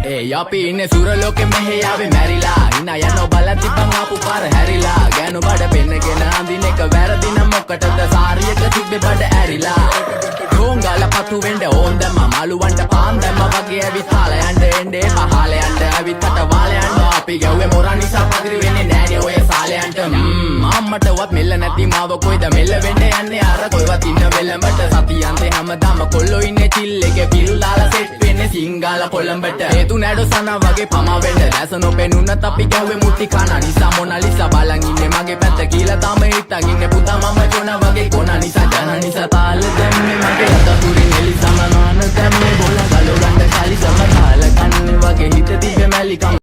ඒ අපි ඉන්නේ සුරලෝකෙ මෙහෙ ආවේ මැරිලා ඉන්න යනවා බලන් තිබ්බන් ආපු පාර හැරිලා ගෑනු බඩ පෙන්නගෙන අඳින එක වැරදි නම් මොකටද සාරියක තිබ්බේ බඩ ඇරිලා ඩෝංගල පතු වෙන්න ඕන් දැම්ම මාළුවන්ට පාන් දැම්ම වගේ ඇවිත් හාල යන්න එන්නේ පහල යන්න ඇවිත් අට වාල යන්න අපි ගැව්වේ මොරන් නිසා පදිරි වෙන්නේ නෑනේ ඔය සාලයන්ට අම්මටවත් මෙල්ල නැති මාව කොයිද මෙල්ල වෙන්න යන්නේ අර කොයිවත් ඉන්න වෙලඹට සතියන්තේ හැමදාම කොල්ලෝ ඉන්නේ චිල් එකේ පිල් දාලා සෙට් වෙන්නේ සිංගාල කොළඹට හේතු නැඩෝ සනා වගේ පමා වෙන්න දැස නොපෙනුනත් අපි ගැව්වේ මුටි කන නිසා මොනාලිසා බලන් ඉන්නේ මගේ පැත්ත කියලා තාම හිටන් ඉන්නේ පුතා මම ජොන වගේ කොන නිසා ජන නිසා තාල දැම්මේ මගේ අතපුරින් එලි සමනන දැම්මේ බෝල ගලෝ ගන්න කලි සම තාල කන්නේ වගේ හිත තිබ්බේ මැලිකම්